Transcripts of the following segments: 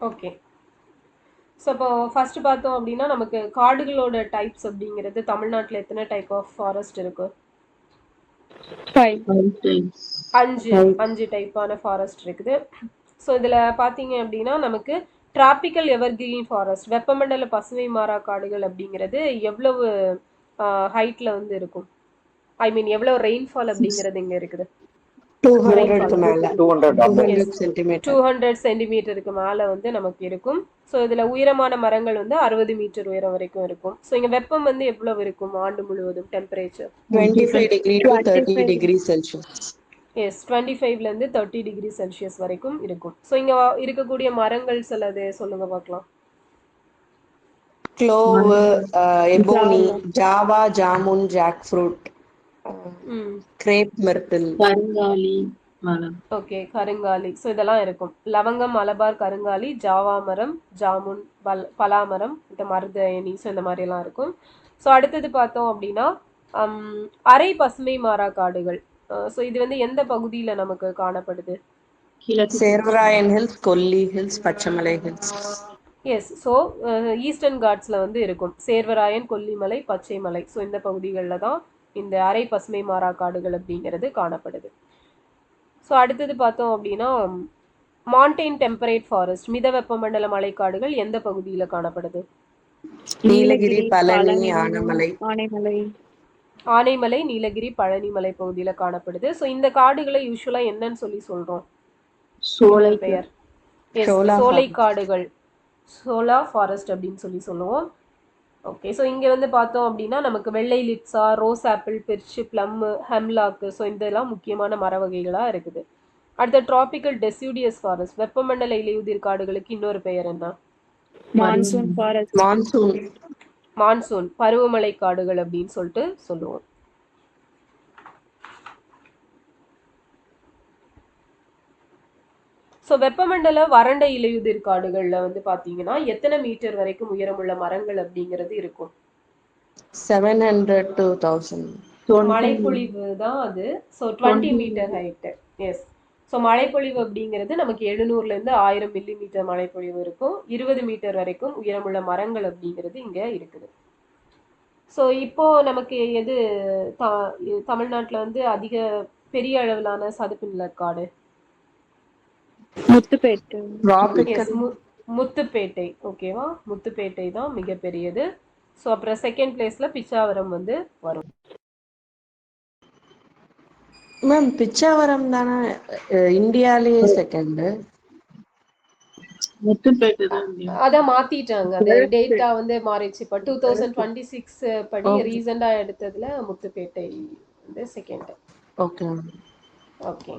Okay. So இப்போ first பார்த்தோம் அப்படின்னா நமக்கு காடுகளோட டைப்ஸ் அப்படிங்கிறது தமிழ்நாட்டில் எத்தனை டைப் ஆஃப் ஃபாரஸ்ட் இருக்கு? 5. 5 5 டைப்பான ஃபாரஸ்ட் இருக்குது. ஸோ இதில் பார்த்தீங்க அப்படின்னா நமக்கு டிராபிக்கல் எவர்கிரீன் ஃபாரஸ்ட் வெப்பமண்டல பசுமை மாறா காடுகள் அப்படிங்கிறது எவ்வளவு ஹைட்டில் வந்து இருக்கும்? ஐ மீன் எவ்வளவு ரெயின்ஃபால் அப்படிங்கிறது இங்கே இருக்குது? 200 மேல 200 சென்டிமீட்டர் 200 சென்டிமீட்டருக்கு மேலே வந்து நமக்கு இருக்கும். ஸோ இதில் உயரமான மரங்கள் வந்து 60 மீட்டர் உயரம் வரைக்கும் இருக்கும். ஸோ இங்கே வெப்பம் வந்து எவ்வளவு இருக்கும் ஆண்டு முழுவதும் temperature? 25 degree to 30 degree Celsius. Yes 25லேருந்து 30 டிகிரி செல்சியஸ் வரைக்கும் இருக்கும். ஸோ இங்கே இருக்கக்கூடிய மரங்கள் சிலது சொல்லுங்க பார்க்கலாம். Clove, ebony, Java, jamun, jackfruit, grape myrtle, கருங்காலி மரம். ஓகே, கருங்காலி. ஸோ இதெல்லாம் இருக்கும். லவங்கம், மலபார் கருங்காலி, ஜாவா மரம், ஜாமுன், பலாமரம், இந்த மருதயனி, ஸோ இந்த மாதிரிலாம் இருக்கும். ஸோ அடுத்தது பார்த்தோம் அப்படின்னா அரை பசுமை மாறா காடுகள். ஸோ இது வந்து எந்த பகுதியில் நமக்கு காணப்படுது? Servarayan hills, Kolli hills, Pachaimalai hills. Yes. So eastern காட்ஸில் வந்து இருக்கும் சேர்வராயன், கொல்லிமலை, பச்சைமலை. ஸோ இந்த பகுதிகளில் தான் இந்த அரை பசுமை மாறா காடுகள் அப்படிங்கிறது காணப்படுது. ஸோ அடுத்தது பார்த்தோம் அப்படின்னா மான்டெயின் டெம்பரேட் ஃபாரஸ்ட் மித வெப்பமண்டல மலைக்காடுகள் எந்த பகுதியில் காணப்படுது? நீலகிரி, பழனி, ஆனைமலை. ஆனைமலை, நீலகிரி, பழனி மலை பகுதியில் காணப்படுது. ஸோ இந்த காடுகளை யூஸ்வலாக என்னன்னு சொல்லி சொல்றோம்? சோலை பெயர் சோலை காடுகள், சோலா ஃபாரஸ்ட் அப்படின்னு சொல்லி சொல்லுவோம். ஓகே. ஸோ இங்கே வந்து பார்த்தோம் அப்படின்னா நமக்கு வெள்ளை லிட்ஸா, ரோஸ் ஆப்பிள், பெர்ச்சு, பிளம், ஹெம்லாக்கு, ஸோ இதெல்லாம் முக்கியமான மர வகைகளாக இருக்குது. அடுத்த டிராபிக்கல் டெசிடியஸ் ஃபாரஸ்ட் வெப்பமண்டல இலையுதிர் காடுகளுக்கு இன்னொரு பெயர் என்ன? Monsoon forest. மான்சூன் பருவமழை காடுகள் அப்படின்னு சொல்லிட்டு சொல்லுவோம். ஸோ வெப்பமண்டல வறண்ட இலையுதிர் காடுகள்ல வந்து பாத்தீங்கன்னா எத்தனை மீட்டர் வரைக்கும் உயரமுள்ள மரங்கள் அப்படிங்கிறது இருக்கும்? 700 to 1000. மழைப்பொழிவு தான் அது. So 20 metre height. Yes. So மழைப்பொழிவு அப்படிங்கிறது நமக்கு 700லேருந்து 1000 மில்லிமீட்டர் மழைப்பொழிவு இருக்கும். 20 மீட்டர் வரைக்கும் உயரமுள்ள மரங்கள் அப்படிங்கிறது இங்க இருக்குது. ஸோ இப்போ நமக்கு எது தமிழ்நாட்டில் வந்து அதிக பெரிய அளவிலான சதுப்பு நிலக்காடு? முத்துப்பேட்டை. ஓகேவா, முத்துப்பேட்டை தான் மிகப்பெரியது. ஸோ அப்புறம் செகண்ட் பிளேஸ்ல பிச்சாவரம் வந்து வரும். மேம் பிச்சாவரம் தானே இந்தியாலேயே செகண்ட்? முத்துப்பேட்டை தான். அதான் மாத்திட்டாங்க, அந்த டேட்டா வந்து மாறிடுச்சு. இப்போ 2026 படி ரீசெண்டா எடுத்ததுல முத்துப்பேட்டை வந்து செகண்ட். Okay okay.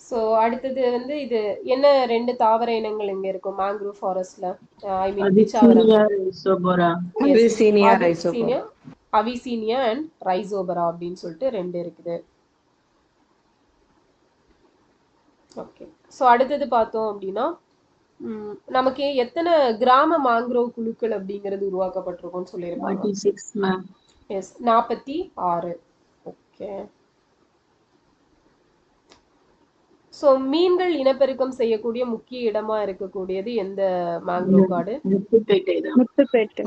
ஸோ அடுத்தது வந்து இது என்ன 2 தாவர இனங்கள் இங்க இருக்கும் மேங்க்ரூவ் ஃபாரஸ்ட்ல? I mean Pichavaram. Avicennia and Rhizophora அப்படின்னு சொல்லிட்டு 2 இருக்குது. ஓகே. ஸோ அடுத்தது பார்த்தோம் அப்படின்னா நமக்கு எத்தனை கிராம மாங்க்ரோவ் குழுக்கள் அப்படிங்கிறது உருவாக்கப்பட்டிருக்கும்னு சொல்லியிருப்பாங்க? எஸ் 46. ஓகே. ஸோ மீன்கள் இனப்பெருக்கம் செய்யக்கூடிய முக்கிய இடமா இருக்கக்கூடியது எந்த மேங்க்ரோவ் காடு?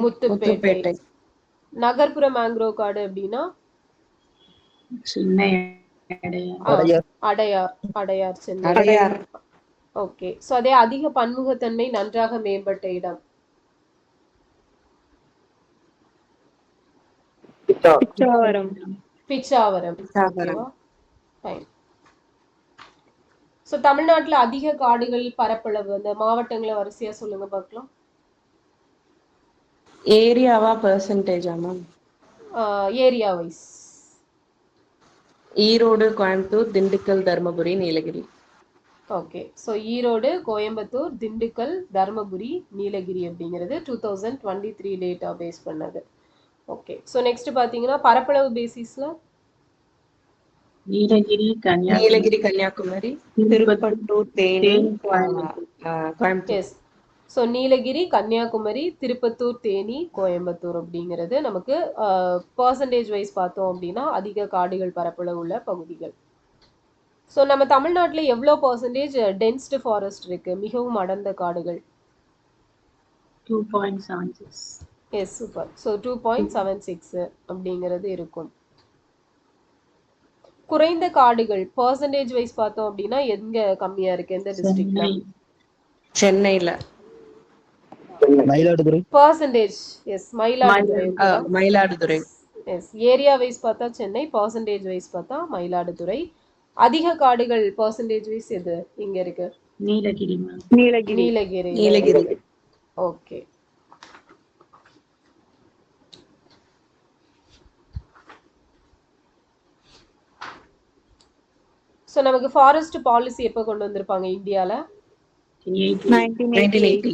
முத்துப்பேட்டை. நகர்ப்புற மேங்க்ரோவ் காடு அப்படின்னா அடையார், சென்னை. ஓகே. ஸோ அதே அதிக பன்முகத்தன்மை நன்றாக மேம்பட்ட இடம்? பிச்சாவரம். ஸோ தமிழ்நாட்டில் அதிக காடுகள் பரப்பளவு அந்த மாவட்டங்களை வரிசையா சொல்லுங்க பார்க்கலாம். ஏரியாவா பெர்சன்டேஜா ma'am? Area wise. Erode, Coimbatore, Dindigul, Dharmapuri, Nilgiri. Okay. So Erode, Coimbatore, Dindigul, Dharmapuri, Nilgiri அப்படிங்கிறது 2023 டேட்டா பேஸ் பண்ணது. ஓகே. ஸோ நெக்ஸ்ட் பார்த்தீங்கன்னா பரப்பளவு பேசிஸ்ல நீலகிரி, கன்னியாகுமரி, திருப்பத்தூர், தேனி, கோயம்புத்தூர். எஸ். ஸோ நீலகிரி, கன்னியாகுமரி, திருப்பத்தூர், தேனி, கோயம்புத்தூர் அப்படிங்கிறது நமக்கு பர்சன்டேஜ் வைஸ் பார்த்தோம் அப்படின்னா அதிக காடுகள் பரப்பளவு உள்ள பகுதிகள். ஸோ நம்ம தமிழ்நாட்டுல எவ்வளோ பர்சன்டேஜ் டென்ஸ்டு ஃபாரஸ்ட் இருக்கு, மிகவும் அடர்ந்த காடுகள்? 2.76. S, super. ஸோ 2.76 அப்படிங்கிறது இருக்கும். குறைந்த காடுகள் பர்சன்டேஜ் வைஸ் பார்த்தோம் அப்படின்னா எங்க கம்மியா இருக்கு, எந்த டிஸ்ட்ரிக்ட்ல? சென்னை. சென்னையில மயிலாடுதுறை. Percentage S, Mayiladuthurai. ஓகேவா? மயிலாடுதுறை. எஸ், ஏரியா வைஸ் பார்த்தா சென்னை, பர்சன்டேஜ் வைஸ் பார்த்தா மயிலாடுதுறை. அதிக காடுகள் பர்சன்டேஜ் வைஸ் எது இங்க இருக்கு? Nilgiri ma'am. Nilgiri. Nilgiri. Nilgiri. Okay. So நமக்கு ஃபாரஸ்ட் பாலிசி எப்போ கொண்டு வந்திருப்பாங்க இந்தியால? 1988.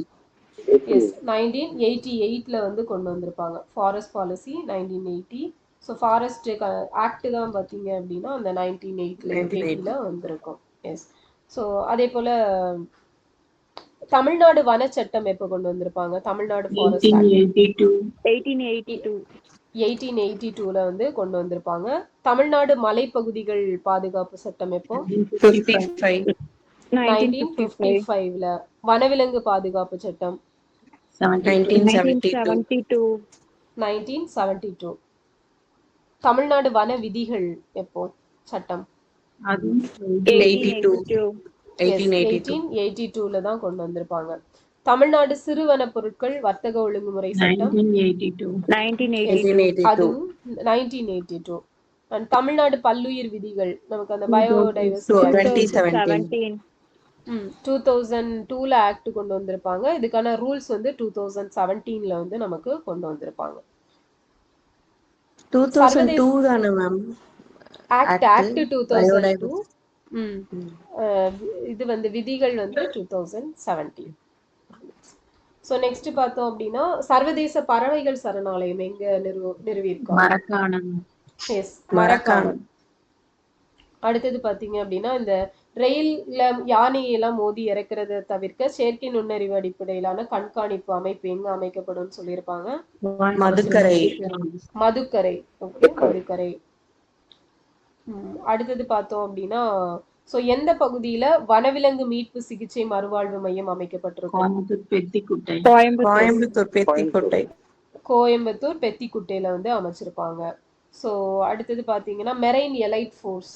எஸ், 1988ல வந்து கொண்டு வந்திருப்பாங்க forest policy 1980. So forest act தான் பார்த்தீங்க அப்படின்னா அந்த 1980ல வந்திருக்கும். எஸ். ஸோ அதே போல தமிழ்நாடு வன சட்டம் எப்போ கொண்டு வந்திருப்பாங்க? Tamil Nadu forest act 1882. 1882ல வந்து கொண்டு வந்திருப்பாங்க. தமிழ்நாடு மலைப்பகுதிகள் பாதுகாப்பு சட்டம் எப்போ? 55. 1955ல. வனவிலங்கு பாதுகாப்பு சட்டம் 1972. 1972. தமிழ்நாடு வன விதிகள் எப்போ சட்டம்? அது 82. 1882. 1882ல தான் கொண்டு வந்திருப்பாங்க. தமிழ்நாடு சிறுவன பொருட்கள் வர்த்தக ஒழுங்குமுறை சட்டம் 1982. 1982. அதுவும் 1982. அண்ட் தமிழ்நாடு பல்லுயிர் விதிகள் நமக்கு அந்த பயோடைவர்சிட்டி 2017. 2002ல ஆக்ட் கொண்டு வந்திருப்பாங்க. இதுக்கான ரூல்ஸ் வந்து 2017ல வந்து நமக்கு கொண்டு வந்திருப்பாங்க. 2002 தானே மேம்? ஆக்ட் 2002. இது வந்து விதிகள் வந்து 2017. ஸோ நெக்ஸ்ட் பார்த்தோம் அப்படின்னா சர்வதேச பறவைகள் சரணாலயம் எங்க நிறுவியிருக்காங்க? மரக்காணம். எஸ், மரக்காணம். அடுத்தது பாத்தீங்க அப்படின்னா இந்த ரயில்ல யானையெல்லாம் மோதி இறக்குறத தவிர்க்க செயற்கை நுண்ணறிவு அடிப்படையிலான கண்காணிப்பு அமைப்பு எங்க அமைக்கப்படும் சொல்லியிருப்பாங்க? மதுக்கரை. மதுக்கரை. ஓகே, மதுக்கரை. அடுத்தது பார்த்தோம் அப்படின்னா சோ எந்த பகுதியில வனவிலங்கு மீட்பு சிகிச்சை மறுவாழ்வு மையம் அமைக்கப்பட்டிருக்கும்? கோயம்புத்தூர் பெத்திக்குட்டை. கோயம்புத்தூர் பெத்திக்கோட்டை. கோயம்புத்தூர் பெத்திக்குட்டையில வந்து அமைச்சிருப்பாங்க. ஸோ அடுத்தது பார்த்தீங்கன்னா மெரைன் எலைட் ஃபோர்ஸ்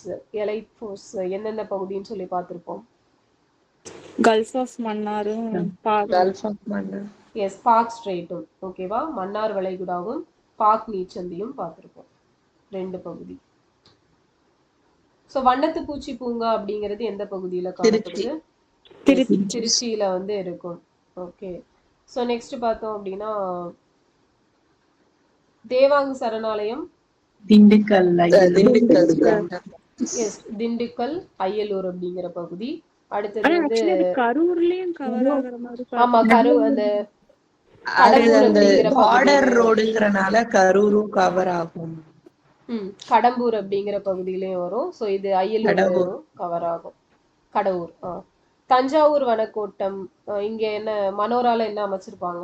எந்தெந்த பகுதின்னு சொல்லி பார்த்துருப்போம்? கல்ஃப் ஆஃப் மன்னாரும் gulf of Mannar. Yes, Palk ஸ்ட்ரெயிட்டும். ஓகேவா? மன்னார் வளைகுடாவும் பாக் நீச்சந்தியும் பார்த்துருப்போம், 2 பகுதி. ஸோ வண்ணத்து பூச்சி பூங்கா அப்படிங்கிறது எந்த பகுதியில காணப்படுது? திருச்சியில வந்து இருக்கும். ஓகே. ஸோ நெக்ஸ்ட் பார்த்தோம் அப்படின்னா தேவாங்கு சரணாலயம் திண்டுக்கல். எஸ், திண்டுக்கல் அய்யலூர் அப்படிங்கிற பகுதி. அடுத்தது வந்து கரூர்லயும் கவர் ஆகுற மாதிரி. ஆமா, அந்த பார்டர் ரோடுங்கறனால கரூரும் கவர் ஆகும். கடம்பூர் அப்படிங்கிற பகுதியிலயும் வரும். சோ இது அய்யலூர் கவர் ஆகும். கடவுர். தஞ்சாவூர் வனக்கோட்டம் இங்க என்ன மனோரால என்ன அமைச்சிருப்பாங்க?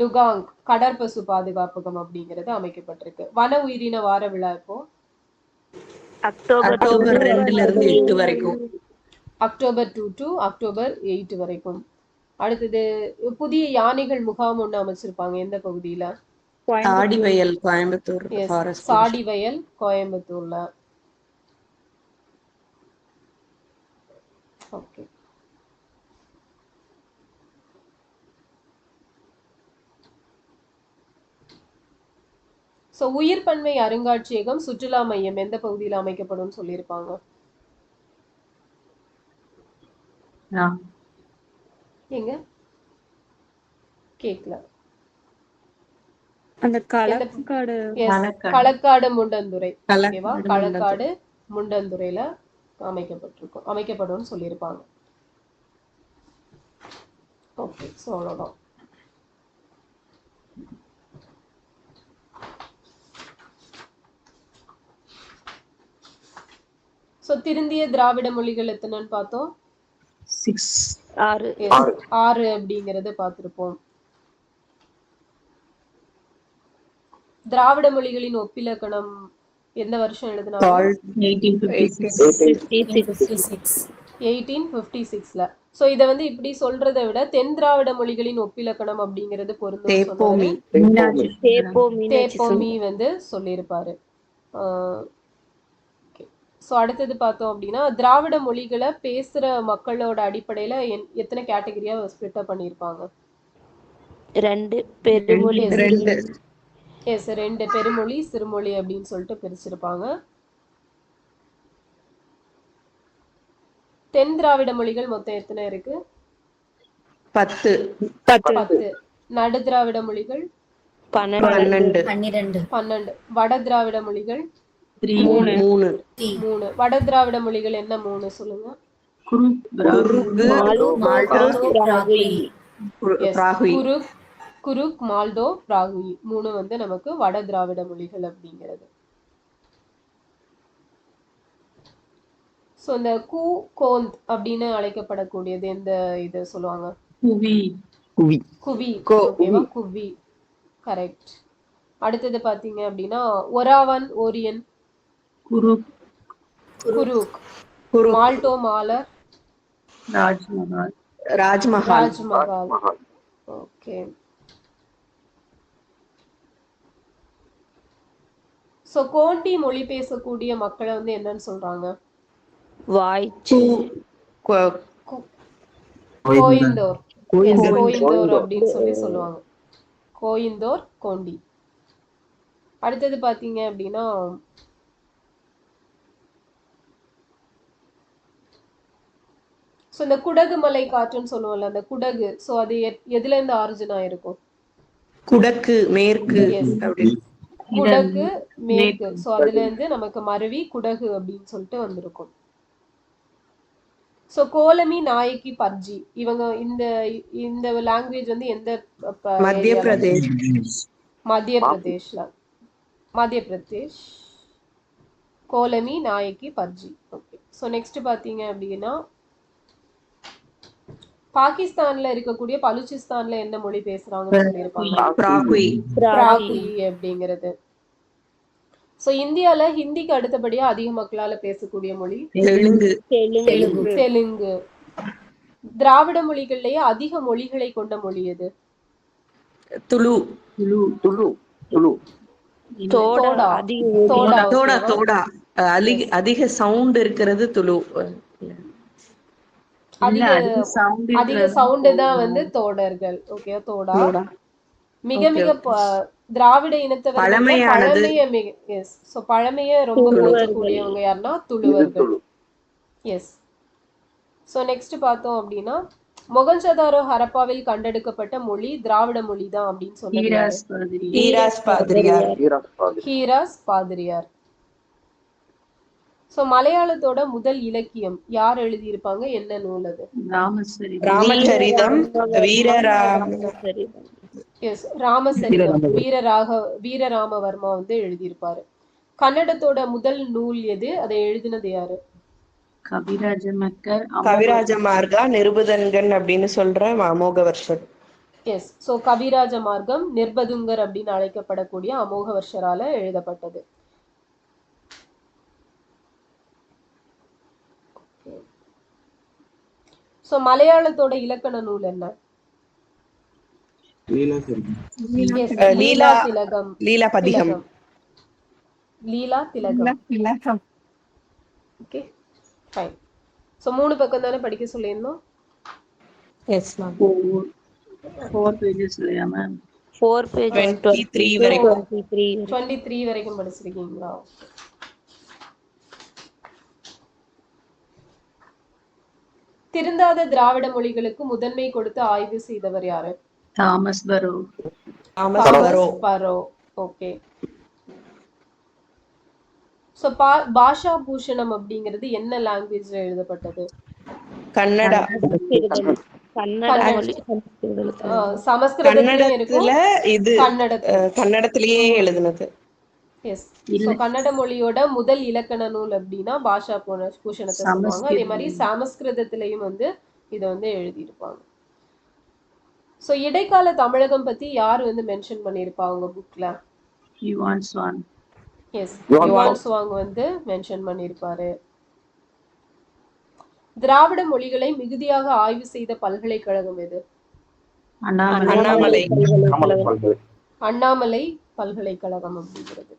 டுகாங் கடற்பசு பாதுகாப்பகம் அப்படிங்கிறது அமைக்கப்பட்டிருக்கு. வன உயிரின வார விழா இப்போ அக்டோபர் 2ல இருந்து 8 வரைக்கும். அக்டோபர் 2 to அக்டோபர் 8 வரைக்கும். அடுத்தது புதிய யானைகள் முகாம் ஒண்ணு அமைச்சிருப்பாங்க எந்த பகுதியில? சாடிவயல், கோயம்புத்தூர் ஃபாரஸ்ட். சாடிவயல் கோயம்புத்தூர்ல. ஓகே. சோ உயிர் பன்மை அருங்காட்சியகம் சுற்றுலா மையம் எந்த பகுதியில் அமைக்கப்படும் சொல்லியிருப்பாங்க? எங்க கேக்கல. அந்த களக்காடு. களக்காடு முண்டந்துறை. ஓகேவா? களக்காடு முண்டந்துறையில அமைக்கப்படும் சொல்லியிருப்பாங்க. ஓகே. சோ அவ்வளவுதான். சோ திருந்திய திராவிட மொழிகள் எத்தனைன்னு பார்த்தோம்? 6 அப்படிங்கறத பார்த்திருப்போம். திராவிட மொழிகளின் ஒப்பிலக்கணம் எந்த வருஷம் எழுதினாங்க? Salt 1856. 1856ல. ஸோ இதை வந்து இப்படி சொல்றதை விட தென் திராவிட மொழிகளின் ஒப்பிலக்கணம் அப்படிங்கிறது பொருந்தும் சொன்னவர் Tepomi. தேப்போமி வந்து சொல்லியிருப்பாரு. ஸோ அடுத்தது பார்த்தோம் அப்படின்னா திராவிட மொழிகளை பேசுற மக்களோட அடிப்படையில எத்தனை கேட்டகரியா ஸ்பிளிட் அப் பண்ணியிருப்பாங்க? 2 பெருமொழி ரெண்டு. எஸ், 2 பெருமொழி சிறுமொழி அப்படின்னு சொல்லிட்டு பிரிச்சிருப்பாங்க. தென் திராவிட மொழிகள் மொத்தம் எத்தனை இருக்கு? 10. 10. நடு திராவிட மொழிகள் 12 12. வட திராவிட மொழிகள் 3. 3. வட திராவிட மொழிகள் என்ன 3 சொல்லுங்க? குருகு, மால்டா, எஸ், பிராகுயி. குருக், மால்டோ, பிராகுயி 3 வந்து நமக்கு வட திராவிட மொழிகள் அப்படிங்கிறது. ஸோ இந்த கோந்த் அப்படின்னு அழைக்கப்படக்கூடியது எந்த இது சொல்லுவாங்க? குவி. ஓகேவா, குவி கரெக்ட். அடுத்தது பாத்தீங்க அப்படின்னா ஒராவன், ஓரியன், குருக், மால்டோ, மாலர், ராஜ்மஹால். ஓகே. சோ கோண்டி மொழி பேசக்கூடிய மக்களை வந்து என்னன்னு சொல்றாங்க? வாய்ச்சி கோயிந்தோர். Yes, கோயிந்தோர் அப்படின்னு சொல்லுவாங்க. கோயிந்தோர், கோண்டி. அடுத்தது பாத்தீங்க அப்படின்னா இந்த குடகு மலை காற்றுன்னு சொல்லுவோம்ல, அந்த குடகு, சோ அது எதுல இருந்து ஆரிஜின் ஆயிருக்கும்? குடக்கு, மேற்கு. குடகு, மேற்கு. சோ அதுல இருந்து நமக்கு மருவி குடகு அப்படின்னு சொல்லிட்டு வந்திருக்கும். சோ கோலமி, நாயக்கி, பர்ஜி இவங்க இந்த லாங்குவேஜ் வந்து எந்த மத்திய பிரதேஷ். மத்திய Pradesh. Kolami, Nayaki, பர்ஜி. Okay. So next பாத்தீங்க அப்படின்னா பாகிஸ்தான்ல இருக்கக்கூடிய பலுச்சிஸ்தான்ல என்ன மொழி பேசுறாங்கன்னு சொல்லியிருப்பாங்க? பிராகுயி அப்படிங்கிறது. சோ இந்தியால ஹிந்திக்கு அடுத்தபடியா அதிக மக்களால பேசக்கூடிய மொழி தெலுங்கு. திராவிட மொழிகள்லயே அதிக மொழிகளை கொண்ட மொழி எது? துளு. தோடா. அதிக சவுண்ட் இருக்கிறது துளு. அதிக சவுண்ட் தான் வந்து தோடர்கள். ஓகே, தோடா. மிக மிக திராவிட இனத்தவர்கள் பழமைய ரொம்ப போற்றக்கூடியவங்க யாருன்னா துளுவர்கள். எஸ். சோ நெக்ஸ்ட் பார்த்தோம் அப்படின்னா மொகஞ்சதாரோ ஹரப்பாவில் கண்டெடுக்கப்பட்ட மொழி திராவிட மொழி தான் அப்படின்னு சொன்னது ஹீராஸ் பாதிரியார். சோ மலையாளத்தோட முதல் இலக்கியம் யார் எழுதியிருப்பாங்க? என்ன நூல் அது? ராமச்சரிதம், ராமசரிதம் வீரராமவர்மா வந்து எழுதியிருப்பாரு. கன்னடத்தோட முதல் நூல் எது? அதை எழுதினது யாரு? கவிராஜ மார்கா நிருபதன்கன் அப்படின்னு சொல்ற அமோகவர்ஷர். எஸ். சோ கவிராஜ மார்க்கம் நிர்பதுங்கர் அப்படின்னு அழைக்கப்படக்கூடிய அமோகவர்ஷரால எழுதப்பட்டது. சோ மலையாளத்தோட இலக்கண நூல் என்ன? லீலா திலகம். Okay, fine. சோ 3 பக்கம் தானே படிக்க சொல்லியிருந்தோம்? Yes ma'am. 4 பேஜஸ் 23 வரைக்கும் படிச்சிருக்கீங்களா? திருந்தாத திராவிட மொழிகளுக்கு முதன்மை கொடுத்து ஆய்வு செய்தவர் யாரு? தாமஸ் பரோ. ஓகே. சோ பாஷா பூஷணம் அப்படிங்கிறது என்ன லாங்குவேஜ்ல எழுதப்பட்டது? கன்னடா. சமஸ்கிருதத்திலயும் இருக்கும், கன்னடத்திலேயே எழுதுனது. எஸ். சோ கன்னட மொழியோட முதல் இலக்கண நூல் அப்படின்னா பாஷா பூஷணத்தை சொல்லுவாங்க. அதே மாதிரி சமஸ்கிருதத்திலையும் வந்து இதை வந்து எழுதியிருப்பாங்க. சோ இடைக்கால தமிழகம் பத்தி யார் வந்து மென்ஷன் பண்ணிருப்பாங்க புக்ல? எஸ், யுவான் சுவாங் வந்து மென்ஷன் பண்ணியிருப்பாரு. திராவிட மொழிகளை மிகுதியாக ஆய்வு செய்த பல்கலைக்கழகம் எது? அண்ணாமலை. அண்ணாமலை பல்கலைக்கழகம் அப்படிங்கிறது.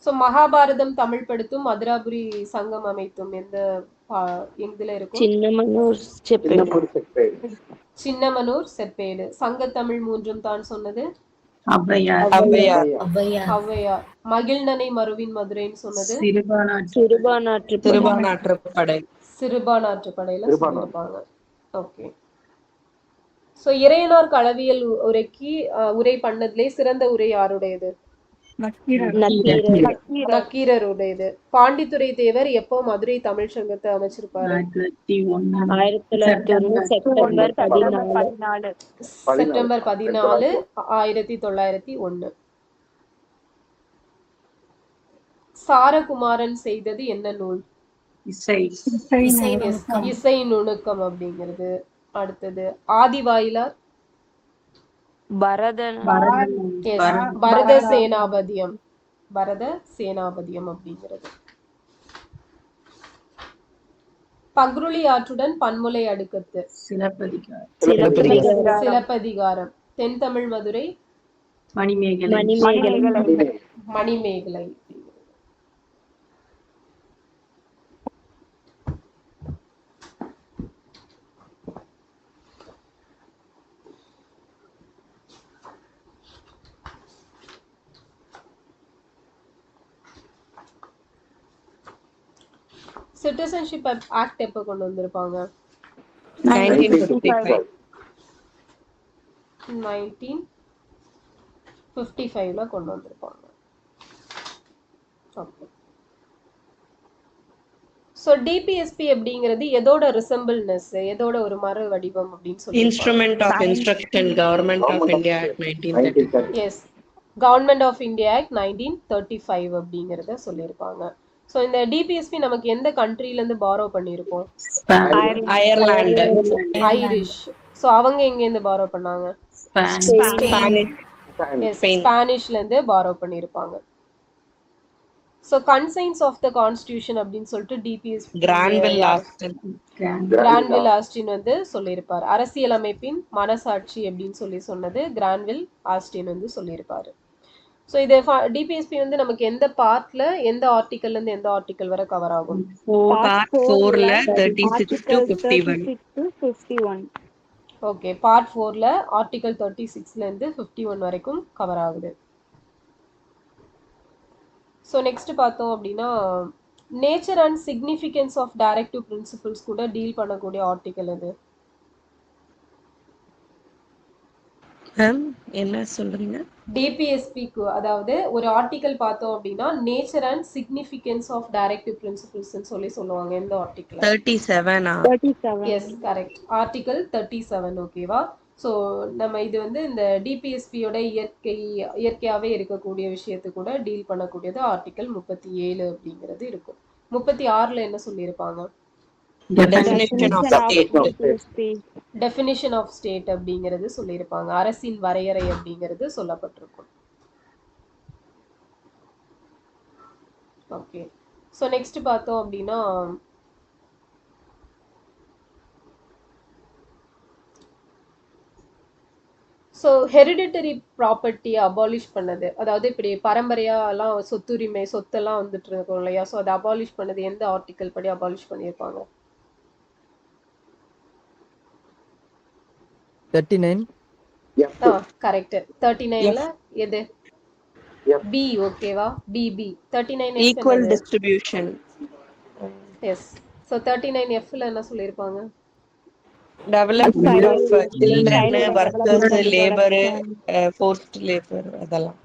சோ மகாபாரதம் தமிழ் படுத்தும் மதுராபுரி சங்கம் அமைத்தும் எதுல இருக்கும்? சின்னமனூர் செப்பேடு. சின்னமனூர் செப்பேடு. சங்க தமிழ் மூன்றும் தான் சொன்னது ஔவையார். மகிழ்நனை மருவின் மதுரைன்னு சொன்னது சிறுபானாற்றுப்படை. சிறுபானாற்றுப்படையில சொல்லியிருப்பாங்க. ஓகே. சோ இறையனார் களவியல் உரைக்கு உரை பண்ணதுலே சிறந்த உரை யாருடையது? நக்கீரருடையது. பாண்டித்துரை தேவர் எப்போ மதுரை தமிழ் சங்கத்தை அமைச்சிருப்பாரு? செப்டம்பர் 14 1901. சாரகுமாரன் செய்தது என்ன நூல்? இசை நுணுக்கம் அப்படிங்கிறது. அடுத்தது ஆதிவாயிலார் பரத சேனாபதியம் அப்படிங்கிறது. பக்ருளி ஆற்றுடன் பன்முலை அடுக்கத்து சிலப்பதிகாரம். தென் தமிழ் மதுரை மணிமேகலை. சிட்டிசன்ஷிப் ஆக்ட் எப்ப கொண்டு வந்திருப்பாங்க? 1955ல கொண்டு வந்திருப்பாங்க. ஓகே. சோ டிபிஎஸ்பி அப்படிங்கிறது எதோட ரிசம்பிள்னஸ், எதோட ஒரு மர வடிவம் அப்படின்னு சொல்லி? Instrument of instruction, government of India act 1935. Yes, government of India act 1935 அப்படிங்கறத சொல்லியிருப்பாங்க. சோ இந்த டிபிஎஸ்பி நமக்கு எந்த கண்ட்ரில இருந்து பாரோ பண்ணிருக்கோம்? அயர்லாந்து. ஐரிஷ். சோ அவங்க எங்க இருந்து பாரோ பண்ணாங்க? ஸ்பானிஷ்ல இருந்து பாரோ பண்ணிருப்பாங்க. So conscience of the constitution அப்படின்னு சொல்லிட்டு டிபிஎஸ்பி கிரான்வில் ஆஸ்டின் வந்து சொல்லியிருப்பாரு. அரசியல் அமைப்பின் மனசாட்சி அப்படின்னு சொன்னது கிரான்வில் ஆஸ்டின் வந்து சொல்லியிருப்பாரு. சோ இது டிபிஎஸ்பி வந்து நமக்கு எந்த பார்ட்ல, எந்த ஆர்டிகல்ல இருந்து எந்த ஆர்டிகல் வரை கவர் ஆகும்? பார்ட் 4ல 36 to 51. ஓகே, பார்ட் 4ல ஆர்டிகல் 36ல இருந்து 51 வரைக்கும் கவர் ஆகுது. சோ நெக்ஸ்ட் பார்த்தோம் அப்படின்னா nature and significance of directive principles கூட டீல் பண்ணக்கூடிய ஆர்டிகல் இது. என்ன சொல்றீங்க? டிபிஎஸ்பிக்கு அதாவது ஒரு ஆர்டிகல் பார்த்தோம் அப்படின்னா nature and significance of directive principles சொல்லி சொல்லுவாங்க. எந்த ஆர்டிகல்? 37. S, correct. ஆர்டிகல் 37. ஓகேவா? ஸோ நம்ம இது வந்து இந்த டிபிஎஸ்பியோட இயற்கையாவே இருக்கக்கூடிய விஷயத்தை கூட டீல் பண்ணக்கூடியது ஆர்டிகல் 37 அப்படிங்கிறது இருக்கும். 36ல என்ன சொல்லியிருப்பாங்க? டெஃபினிஷன் ஆஃப் ஸ்டேட் அப்படிங்கிறது சொல்லியிருப்பாங்க. அரசின் வரையறை அப்படிங்கிறது சொல்லப்பட்டிருக்கும். ஓகே. ஸோ நெக்ஸ்ட் பார்த்தோம் அப்படின்னா ஸோ ஹெரிடிட்டரி ப்ராப்பர்ட்டியை அபாலிஷ் பண்ணது, அதாவது இப்படி பரம்பரையாலாம் சொத்துரிமை சொத்தெல்லாம் வந்துட்டு இருக்கும் இல்லையா? ஸோ அதை அபாலிஷ் பண்ணது எந்த ஆர்டிக்கல் படி அபாலிஷ் பண்ணியிருப்பாங்க? 39. கரெக்ட். 39ல எது? பி. ஓகேவா? B B. 39 equal distribution. Yes. So 39Fல என்ன சொல்லியிருப்பாங்க? Development of children, workers, labour, forced labour அதெல்லாம்.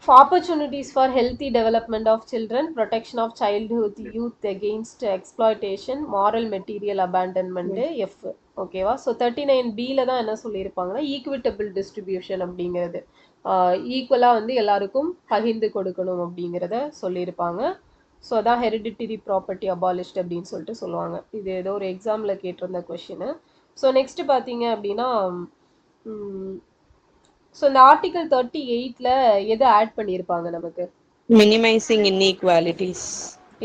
Opportunities for healthy development of children, protection of childhood youth against exploitation, moral material abandonment. F. ஓகேவா? So 39Bல தான் என்ன சொல்லியிருப்பாங்கன்னா equitable distribution அப்படிங்கிறது. ஈக்குவலா வந்து எல்லாருக்கும் பகிர்ந்து கொடுக்கணும் அப்படிங்கிறத சொல்லியிருப்பாங்க. ஸோ அதான் ஹெரிடிட்டரி ப்ராப்பர்ட்டி அபாலிஷ்ட் அப்படின்னு சொல்லிட்டு சொல்லுவாங்க. இது ஏதோ ஒரு எக்ஸாம்ல கேட்டிருந்த கொஷின். ஸோ நெக்ஸ்ட் பார்த்தீங்க அப்படின்னா ஸோ இந்த ஆர்டிகல் 38ல எதை ஆட் பண்ணியிருப்பாங்க நமக்கு? Minimising inequalities.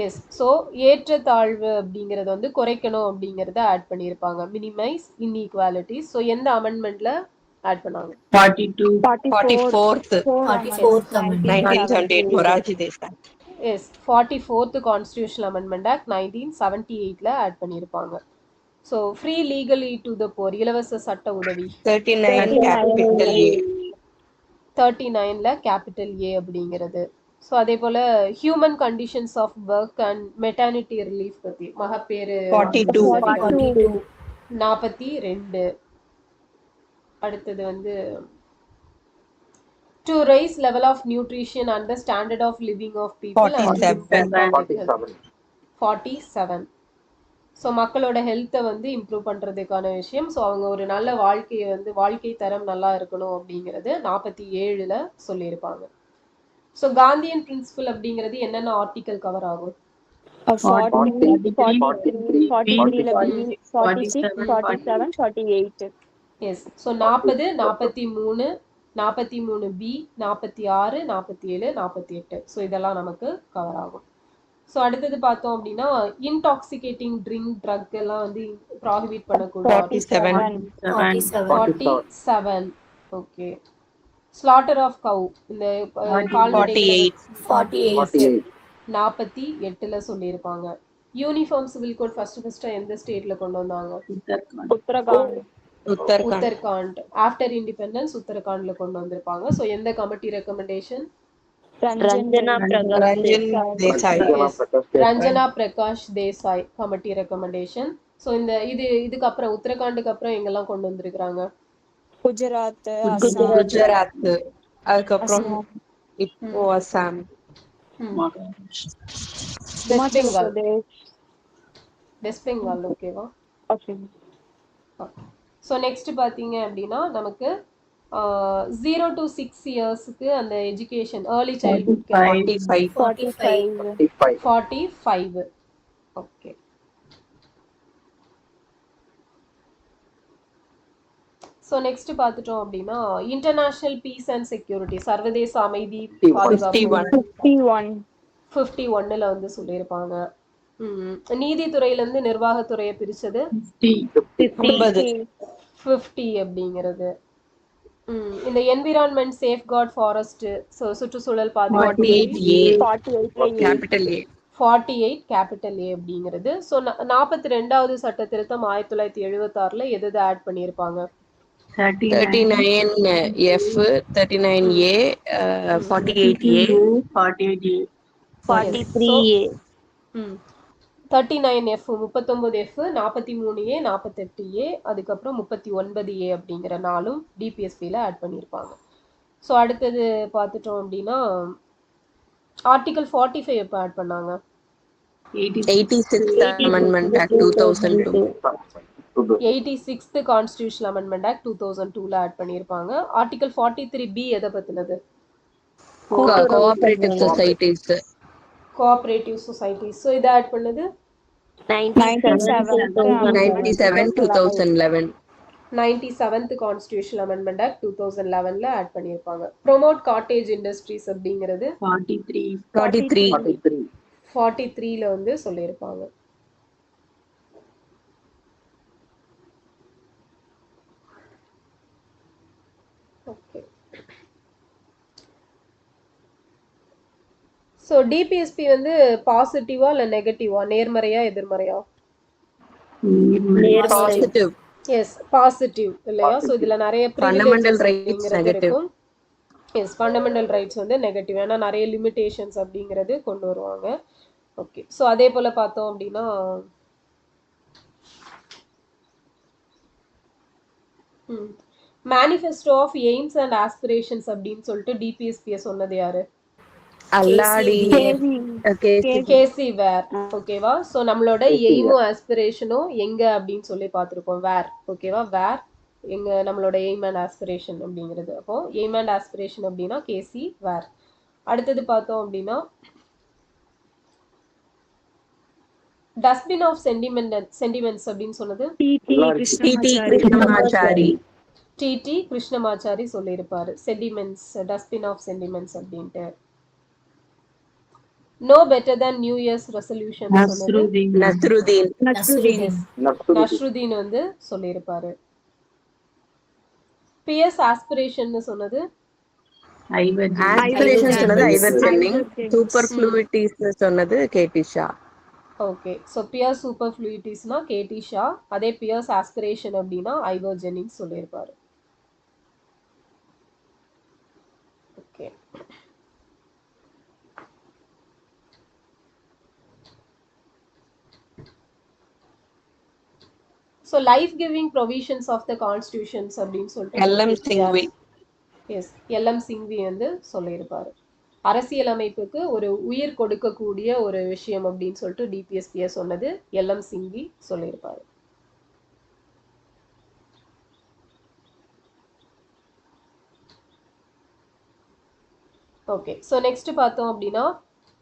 எஸ். ஸோ ஏற்றத்தாழ்வு அப்படிங்கறத வந்து குறைக்கணும் அப்படிங்கறத ஆட் பண்ணியிருப்பாங்க. Minimise inequalities. ஸோ எந்த அமெண்ட்மெண்ட்ல ஆட் பண்ணாங்க? 42. 44th 1978 Morarji Desai. Yes. 44th constitutional amendment act 1978ல ஆட் பண்ணியிருப்பாங்க. So free legal aid to the poor, இலவச சட்ட உதவி 39 கேபிட்டல் ஏ. 39ல கேபிட்டல் ஏ அப்படிங்கிறது. ஸோ அதே போல human conditions of work and maternity relief பத்தி மகப்பேறு 42 42. அடுத்தது வந்து to raise level of nutrition and the standard of living of people 47. So மக்களோட ஹெல்த்தை வந்து இம்ப்ரூவ் பண்றதுக்கான விஷயம். ஸோ அவங்க ஒரு நல்ல வாழ்க்கையை வந்து வாழ்க்கை தரம் நல்லா இருக்கணும் அப்படிங்கிறது 47ல சொல்லியிருப்பாங்க. ஸோ காந்தியன் பிரின்சிபல் அப்படிங்கிறது என்னென்ன ஆர்டிகல் கவர் ஆகும்? 48. எஸ். So 40, 43, 43B, 46, 47, 48. ஸோ இதெல்லாம் நமக்கு கவர் ஆகும். ஸோ அடுத்தது பார்த்தோம் அப்படின்னா இன்டாக்சிகேட்டிங் ட்ரிங்க் ட்ரக் எல்லாம் வந்து ப்ராஹிபிட் பண்ணக்கூடாது. 47. ஓகே. ஸ்லாட்டர் ஆஃப் கவ், இந்த கால்நடை 48ல சொல்லியிருப்பாங்க. யூனிஃபார்ம் சிவில் கோட் ஃபர்ஸ்ட் எந்த ஸ்டேட்ல கொண்டு வந்தாங்க? உத்தரகாண்ட். ஆஃப்டர் இண்டிபெண்டன்ஸ் உத்தரகாண்ட்ல கொண்டு வந்திருப்பாங்க. ஸோ எந்த committee recommendation? Ranjana Prakash Desai committee recommendation. So இந்த இதுக்கு உத்தரகாண்டுக்கு அப்புறம் எங்கெல்லாம் கொண்டு வந்திருக்காங்க? குஜராத், அதுக்கப்புறம் இப்போ அசாம், வெஸ்ட் பெங்கால். ஓகேவா? ஸோ நெக்ஸ்ட் பார்த்தீங்க அப்படின்னா நமக்கு 0 to 6 இயர்ஸ்க்கு அந்த education early childhood 45. Okay. So next பார்த்துட்டோம் அப்படின்னா இன்டர்நேஷனல் பீஸ் அண்ட் செக்யூரிட்டி, சர்வதேச அமைதி பாதுகாப்பு 51ல வந்து சொல்லியிருப்பாங்க. நீதித்துறையில இருந்து நிர்வாகத்துறையை பிரிச்சது 50 அப்படிங்கிறது. இந்த என்விரான்மெண்ட் சேஃப்கார்ட் ஃபாரஸ்ட், சுற்றுச்சூழல் பாதுகாப்பு 48 கேபிட்டல் ஏ அப்படிங்கிறது. ஸோ 42வது சட்ட திருத்தம் 1976ல எது ஆட் பண்ணியிருப்பாங்க? 39F, 39A, 48A, 43A. 39F, 39F, 43A, 48A, அதுக்கப்புறம் 39A அப்படிங்கிற நாளும் டிபிஎஸ்பியில் ஆட் பண்ணியிருப்பாங்க. ஸோ அடுத்தது பார்த்துட்டோம் அப்படின்னா ஆர்டிகல் 45 எப்போ ஆட் பண்ணாங்க? 86th Amendment Act 2002. 86th constitutional amendment act 2002ல ஆட் பண்ணியிருப்பாங்க. ஆர்டிகல் 43B எதை பத்தினது? Cooperative societies. ஸோ இதை ஆட் பண்ணது 97/2011. 97th கான்ஸ்டிடியூஷனல் அமெண்ட்மெண்ட் ஆக்ட் 2011ல ஆட் பண்ணியிருப்பாங்க. ப்ரோமோட் காட்டேஜ் இண்டஸ்ட்ரீஸ் அப்படிங்கிறது 43ல வந்து சொல்லியிருப்பாங்க. ஓகே. ஸோ டிபிஎஸ்பி வந்து பாசிட்டிவா இல்லை நெகட்டிவா, நேர்மறையா எதிர்மறையா? பாசிட்டிவ். எஸ், பாசிட்டிவ் இல்லையா? ஸோ இதுல நிறைய fundamental rights negative. Yes, fundamental rights வந்து நெகட்டிவ், ஏன்னா நிறைய லிமிடேஷன்ஸ் அப்படிங்கிறது கொண்டு வருவாங்க. ஓகே. ஸோ அதே போல பார்த்தோம் அப்படின்னா manifesto of aims and aspirations அப்படின்னு சொல்லிட்டு டிபிஎஸ்பியை சொன்னது யாரு? கேசி வேர். ஓகேவா? ஸோ நம்மளோட எய்மும் ஆஸ்பிரேஷனும் எங்க அப்படின்னு சொல்லி பார்த்துருக்கோம். வேர். ஓகேவா? வேர் நம்மளோட எய்ம் அண்ட் ஆஸ்பிரேஷன் அப்படிங்கிறது. அப்போ எய்ம் அண்ட் ஆஸ்பிரேஷன் அப்படின்னா கேசி வேர். அடுத்தது பார்த்தோம் அப்படின்னா டஸ்ட்பின் ஆஃப் சென்டிமெண்ட்ஸ் அப்படின்னு சொன்னது TT TT Krishnamachari Krishnamachari. TT Krishnamachari சொல்லியிருப்பாரு சென்டிமெண்ட்ஸ், டஸ்ட்பின் ஆஃப் சென்டிமெண்ட்ஸ் அப்படின்ட்டு. No better than new year's resolution சொன்னது நஸ்ருதீன். நஸ்ருதீன். நஸ்ருதீன் வந்து சொல்லியிருப்பாரு. பியர்ஸ் ஆஸ்பிரேஷன் சொன்னது ஆஸ்பிரேஷன் சொன்னது ஐவர் ஜென்னிங். சூப்பர் ஃப்ளூயிட்டிஸ் சொன்னது K T Shah. Okay, so pious சூப்பர் ஃப்ளூயிட்டிஸ்னா கேடி ஷா, அதே பியர்ஸ் ஆஸ்பிரேஷன் அப்படின்னா ஐவர் ஜென்னிங்ஸ் சொல்லியிருப்பாரு. Okay, so life giving provisions of the constitutions அப்படின்னு சொல்லிட்டு L M Singhvi. Yes, L M Singhvi வந்து சொல்லியிருப்பாரு. அரசியலமைப்புக்கு ஒரு உயிர் கொடுக்கக்கூடிய ஒரு விஷயம் அப்படின்னு சொல்லிட்டு டிபிஎஸ்பிஎஸ் சொன்னது எல்எம் சிங்வி சொல்லியிருப்பாரு. ஓகே, ஸோ நெக்ஸ்ட் பார்த்தோம் அப்படின்னா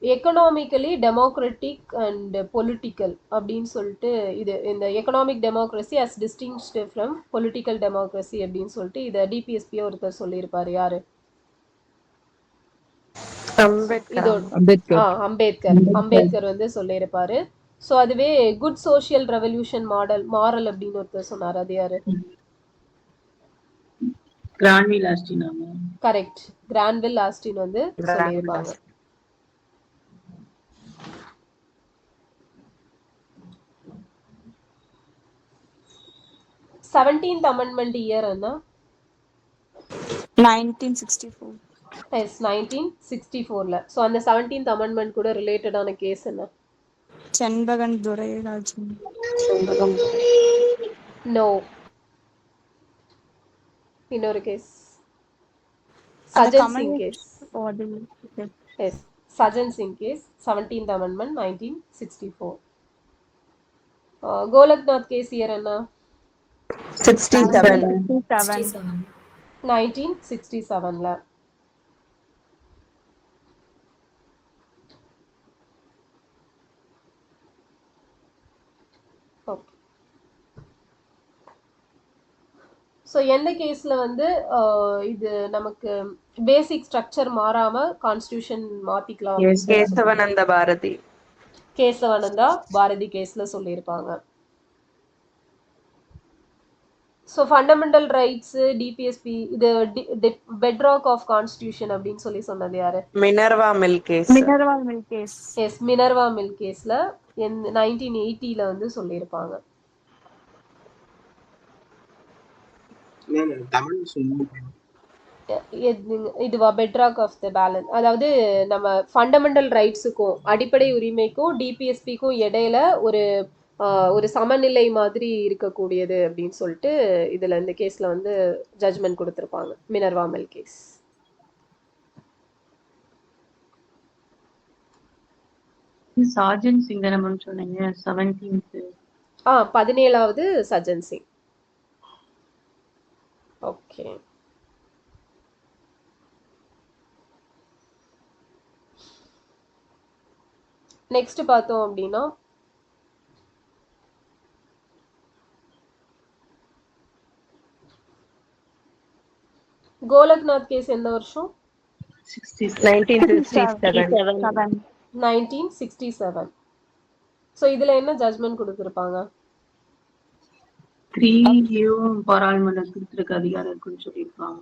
எக்கனாமிக்கலி டெமோக்ராட்டிக் அண்ட் பொலிட்டிக்கல் அப்படின்னு சொல்லிட்டு இது இந்த economic democracy as distinguished from political democracy அப்படின்னு சொல்லிட்டு இதை டிபிஎஸ்பியை ஒருத்தர் சொல்லியிருப்பாரு. யாரு? அம்பேத்கர் வந்து சொல்லியிருப்பாரு. ஸோ அதுவே குட் சோஷியல் ரெவல்யூஷன் மாரல் அப்படின்னு ஒருத்தர் சொன்னார். அது யாரு? கிரான்வில் ஆஸ்டின். கரெக்ட், கிரான்வில் ஆஸ்டின் வந்து சொல்லியிருப்பாங்க. செவன்டீன்த் அமெண்ட்மெண்ட் இயர் என்ன? 1964. எஸ், 1964ல. ஸோ அந்த 17th அமெண்ட்மெண்ட் கூட ரிலேட்டடான கேஸ் என்ன? செண்பகன் துரைராஜன். நோ, இன்னொரு case Sajjan Singh case. Yes, Sajjan Singh case, 17th amendment 1964. Golaknath case year என்ன? 67. 1967ல. ஸோ எந்த கேஸ்ல வந்து இது நமக்கு பேசிக் ஸ்ட்ரக்சர் மாறாம கான்ஸ்டியூஷன் மாத்திக்கலாம்? கேசவனந்த பாரதி. கேசவானந்தா பாரதி கேஸ்ல சொல்லியிருப்பாங்க. ஸோ ஃபண்டமெண்டல் ரைட்ஸ் டிபிஎஸ்பி இது பெட்ராக் ஆஃப் கான்ஸ்டியூஷன் அப்படின்னு சொல்லி சொன்னது யாரு? Minerva mill case. Yes, Minerva mill கேஸ்ல 1980ல வந்து சொல்லியிருப்பாங்க. இதுவா பெட்ராக் ஆஃப் த பேலன்ஸ், அதாவது நம்ம ஃபண்டமெண்டல் ரைட்ஸுக்கும் அடிப்படை உரிமைக்கும் டிபிஎஸ்பிக்கும் இடையில ஒரு சமநிலை மாதிரி இருக்கக்கூடியது அப்படின்னு சொல்லிட்டு இதுல இந்த கேஸ்ல வந்து ஜட்ஜ்மெண்ட் கொடுத்திருப்பாங்க. Minerva mill case. சாஜன் சிங் நம்ம சொன்னீங்க 17th. 17வது சஜன் சிங். ஓகே, நெக்ஸ்ட் பார்த்தோம் அப்படின்னா கோலக்நாத் கேஸ் எந்த வருஷம்? 1967. ஸோ இதுல என்ன ஜட்ஜ்மெண்ட் கொடுத்திருப்பாங்க? 3 பாராளுமன்றத்துக்கு அதிகாரம் இருக்குன்னு சொல்லியிருப்பாங்க.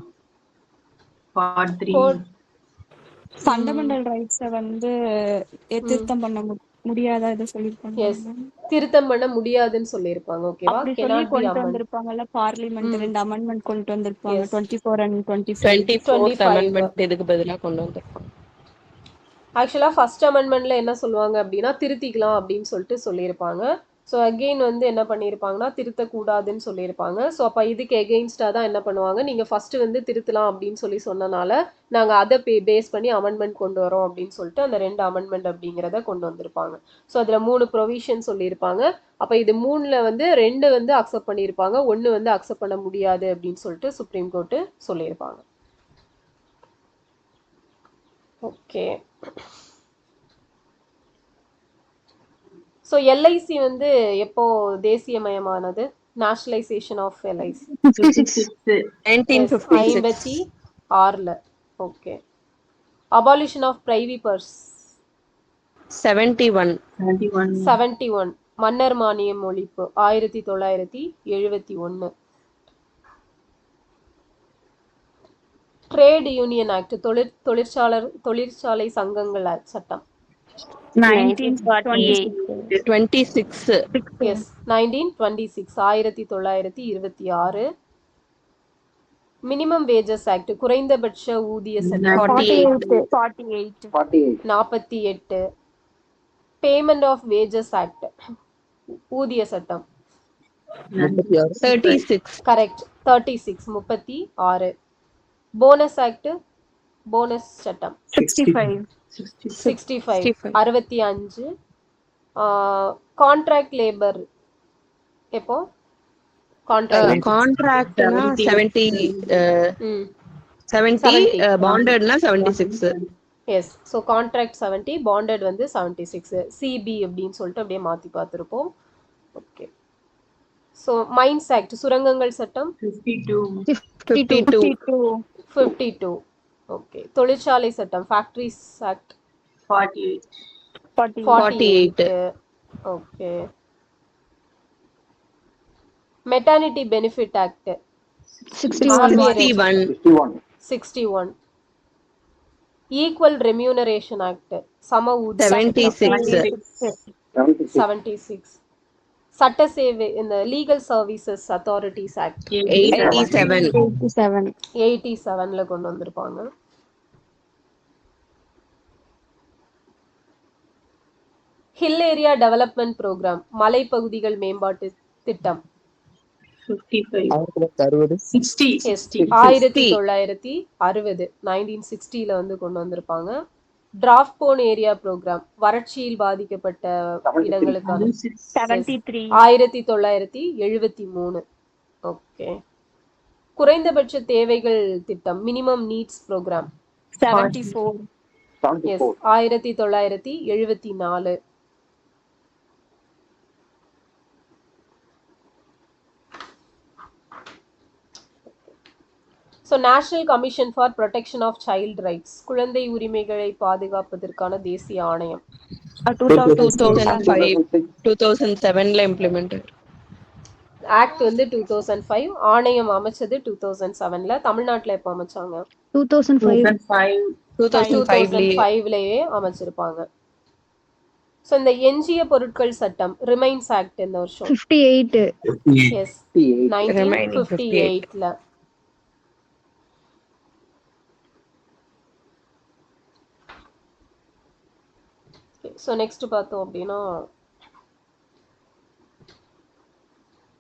பார்ட் 3 ஃபண்டமெண்டல் ரைட்ஸ வந்து திருத்தம் பண்ண முடியாதா இத சொல்லிருப்பாங்க. எஸ், திருத்தம் பண்ண முடியாதுன்னு சொல்லியிருப்பாங்க. ஓகேவா? அப்படி சொல்லி கொண்டு வந்திருப்பாங்கல்ல பார்லிமெண்ட் 2 அமெண்ட்மெண்ட் கொண்டு வந்திருப்பாங்க. 24 and 24th அமெண்ட்மெண்ட் இதுக்கு பதிலா கொண்டு வந்திருப்பாங்க. ஆக்சுவலா ஃபர்ஸ்ட் அமெண்ட்மெண்ட்ல என்ன சொல்லுவாங்க அப்படின்னா திருத்திக்கலாம் அப்படின்னு சொல்லிட்டு சொல்லியிருப்பாங்க. ஸோ அகெயின் வந்து என்ன பண்ணியிருப்பாங்கன்னா திருத்தக்கூடாதுன்னு சொல்லியிருப்பாங்க. ஸோ அப்போ இதுக்கு எகெயின்ஸ்டாக தான் என்ன பண்ணுவாங்க, நீங்கள் ஃபஸ்ட்டு வந்து திருத்தலாம் அப்படின்னு சொல்லி சொன்னனால நாங்கள் அதை பேஸ் பண்ணி அமெண்ட்மெண்ட் கொண்டு வரோம் அப்படின்னு சொல்லிட்டு அந்த 2 அமெண்ட்மெண்ட் அப்படிங்கிறத கொண்டு வந்திருப்பாங்க. ஸோ அதில் 3 ப்ரொவிஷன் சொல்லியிருப்பாங்க. அப்போ இது 3ல் வந்து 2 வந்து அக்செப்ட் பண்ணியிருப்பாங்க, 1 வந்து அக்செப்ட் பண்ண முடியாது அப்படின்னு சொல்லிட்டு சுப்ரீம் கோர்ட்டு சொல்லியிருப்பாங்க. ஓகே. ஸோ எல்ஐசி வந்து எப்போ தேசியமயமானது? நேஷனலைசேஷன் ஆஃப் எல்ஐசி 1956ல். Okay. Abolition of privy purse 71. மன்னர் மானியம் ஒழிப்பு 1971. ட்ரேட் யூனியன் ஆக்ட் தொழிற்சாலை சங்கங்கள் சட்டம் 1926. எஸ் 1926. மினிமம் வேஜஸ் ஆக்ட் குறைந்தபட்ச ஊதிய சட்டம் 48. பேமெண்ட் ஆஃப் வேஜஸ் ஆக்ட் ஊதிய சட்டம் 36. கரெக்ட் 36. போனஸ் ஆக்ட் போனஸ் சட்டம் 65. 65. கான்ட்ராக்ட் லேபர் எப்போ? கான்ட்ராக்ட்னா 70. 70. பாண்டட்னா 76. எஸ். ஸோ கான்ட்ராக்ட் 70, பாண்டட் வந்து 76. சிபி அப்படின்னு சொல்லிட்டு அப்படியே மாற்றி பார்த்துருப்போம். ஓகே. ஸோ மைன்ஸ் ஆக்ட் சுரங்கங்கள் சட்டம் 52. ஓகே. தொழிற்சாலை சட்டம் factories act 48. Okay. Maternity benefit act 61. Equal remuneration act சம ஊதியம் 76. சட்ட சேவை இந்த லீகல் சர்வீசஸ் அத்தாரிட்டிஸ் ஆக்ட் 87ல கொண்டு வந்திருப்பாங்க. ஹில் ஏரியா டெவலப்மெண்ட் ப்ரோக்ராம் மலைப்பகுதிகள் மேம்பாட்டு திட்டம் 1960ல வந்து கொண்டு வந்திருப்பாங்க. டிராஃப்ட் போன் ஏரியா ப்ரோக்ராம் வறட்சியில் பாதிக்கப்பட்ட இடங்களுக்கான 1973. ஓகே. குறைந்தபட்ச தேவைகள் திட்டம் minimum needs programme 1974. So national commission for protection of child rights குழந்தை உரிமைகளை பாதுகாப்பதற்கான தேசிய ஆணையம் 2007ல இம்ப்ளிமெண்டட். ஆக்ட் வந்து 2005, ஆணையம் அமைச்சது 2007ல. தமிழ்நாட்டுல எப்போ அமைச்சாங்க? 2005லயே அமைச்சிருப்பாங்க. ஸோ இந்த எஞ்சிய பொருட்கள் சட்டம் ரிமைன்ஸ் ஆக்ட் இந்த வருஷம் 58. எஸ் 1958ல. ஸோ நெக்ஸ்ட் பார்த்தோம் அப்படின்னா